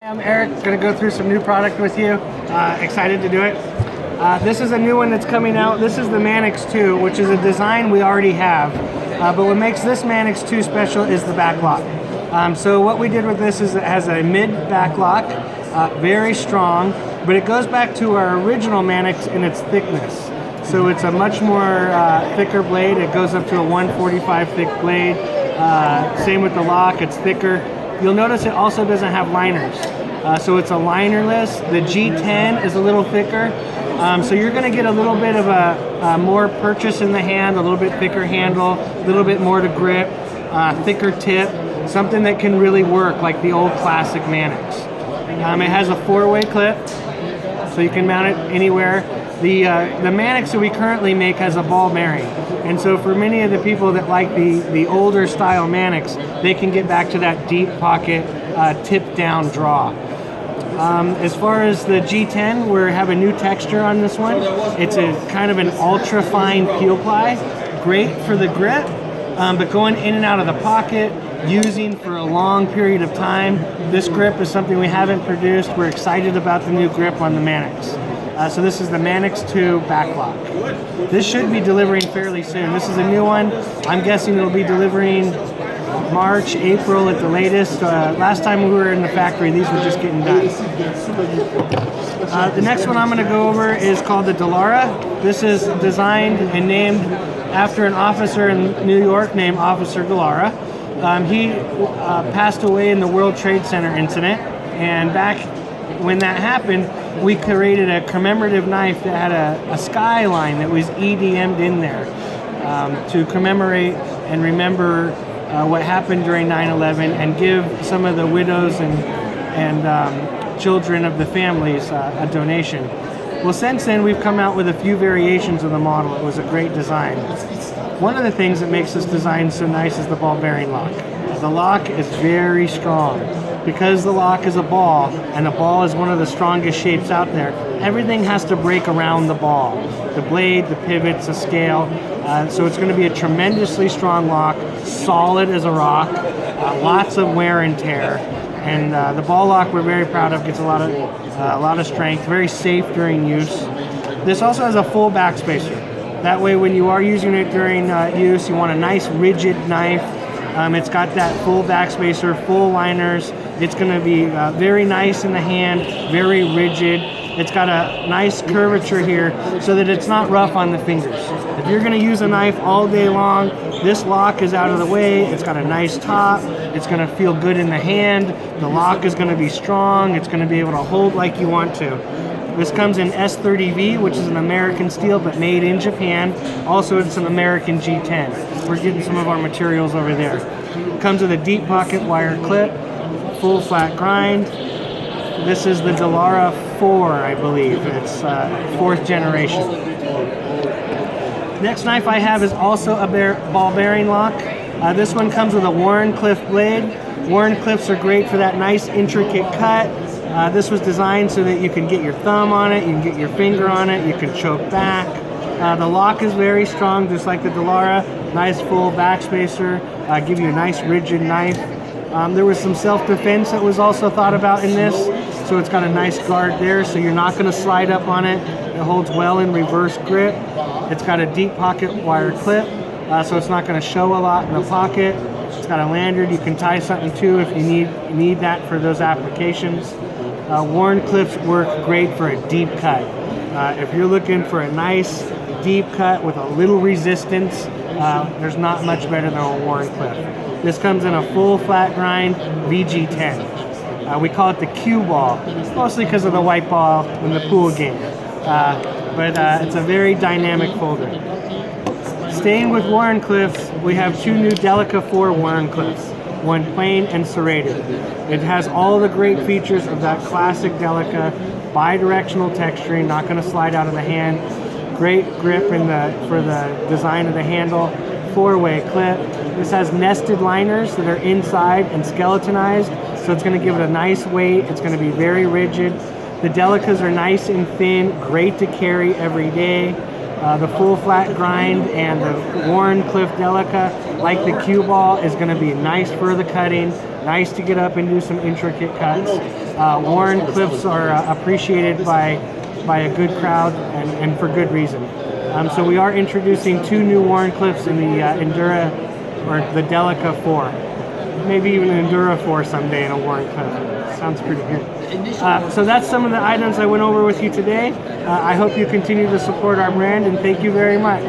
I'm Eric, going to go through some new product with you. Excited to do it. This is a new one that's coming out. This is the Mannix 2, which is a design we already have. But what makes this Mannix 2 special is the back lock. So what we did with this is it has a mid back lock, very strong, but it goes back to our original Mannix in its thickness. So it's a much more thicker blade. It goes up to a 145 thick blade. Same with the lock, it's thicker. You'll notice it also doesn't have liners. So it's a linerless. The G10 is a little thicker. So you're gonna get a little bit of a more purchase in the hand, a little bit thicker handle, a little bit more to grip, thicker tip, something that can really work like the old classic Mannix. It has a 4-way clip, so you can mount it anywhere. The Mannix that we currently make has a ball bearing. And so for many of the people that like the older style Mannix, they can get back to that deep pocket, tip down draw. As far as the G10, we have a new texture on this one. It's a kind of an ultra fine peel ply, great for the grip, but going in and out of the pocket, using for a long period of time. This grip is something we haven't produced. We're excited about the new grip on the Mannix. So this is the Mannix 2 back lock. This should be delivering fairly soon. This is a new one. I'm guessing it'll be delivering March, April at the latest. Last time we were in the factory, these were just getting done. The next one I'm going to go over is called the Dallara. This is designed and named after an officer in New York named Officer Gallara. He passed away in the World Trade Center incident, and back when that happened, we created a commemorative knife that had a skyline that was EDM'd in there to commemorate and remember what happened during 9/11 and give some of the widows and children of the families a donation. Well, since then, we've come out with a few variations of the model. It was a great design. One of the things that makes this design so nice is the ball bearing lock. The lock is very strong. Because the lock is a ball, and a ball is one of the strongest shapes out there, everything has to break around the ball. The blade, the pivots, the scale. So it's going to be a tremendously strong lock, solid as a rock, lots of wear and tear. And the ball lock we're very proud of, gets a lot of strength, very safe during use. This also has a full backspacer. That way when you are using it during use, you want a nice rigid knife. It's got that full backspacer, full liners. It's going to be very nice in the hand, very rigid. It's got a nice curvature here so that it's not rough on the fingers. If you're going to use a knife all day long, this lock is out of the way. It's got a nice top. It's going to feel good in the hand. The lock is going to be strong. It's going to be able to hold like you want to. This comes in S30V, which is an American steel, but made in Japan. Also, it's an American G10. We're getting some of our materials over there. It comes with a deep pocket wire clip, full flat grind. This is the Dallara 4, I believe. It's 4th generation. Next knife I have is also a ball bearing lock. This one comes with a Wharncliffe blade. Wharncliffes are great for that nice intricate cut. This was designed so that you can get your thumb on it, you can get your finger on it, you can choke back. The lock is very strong, just like the Dallara. Nice full backspacer, give you a nice rigid knife. There was some self-defense that was also thought about in this, so it's got a nice guard there, so you're not going to slide up on it. It holds well in reverse grip. It's got a deep pocket wire clip, so it's not going to show a lot in the pocket. It's got a lanyard you can tie something to if you need that for those applications. Wharncliffes work great for a deep cut. If you're looking for a nice deep cut with a little resistance, there's not much better than a Wharncliffe. This comes in a full flat grind VG10. We call it the cue ball, mostly because of the white ball in the pool game. But it's a very dynamic folder. Staying with Wharncliffes, we have two new Delica 4 Wharncliffes. One plain and serrated. It has all the great features of that classic Delica, bi-directional texturing, not going to slide out of the hand. Great grip for the design of the handle. 4-way clip. This has nested liners that are inside and skeletonized, so it's going to give it a nice weight. It's going to be very rigid. The Delicas are nice and thin, great to carry every day. The full flat grind and the worn Cliff Delica, like the cue ball, is going to be nice for the cutting, nice to get up and do some intricate cuts. Worn Cliffs are appreciated by a good crowd and for good reason. So we are introducing 2 new worn Cliffs in the Endura, or the Delica 4. Maybe even an Endura 4 someday in a worn Cliff. Sounds pretty good. So that's some of the items I went over with you today. I hope you continue to support our brand, and thank you very much.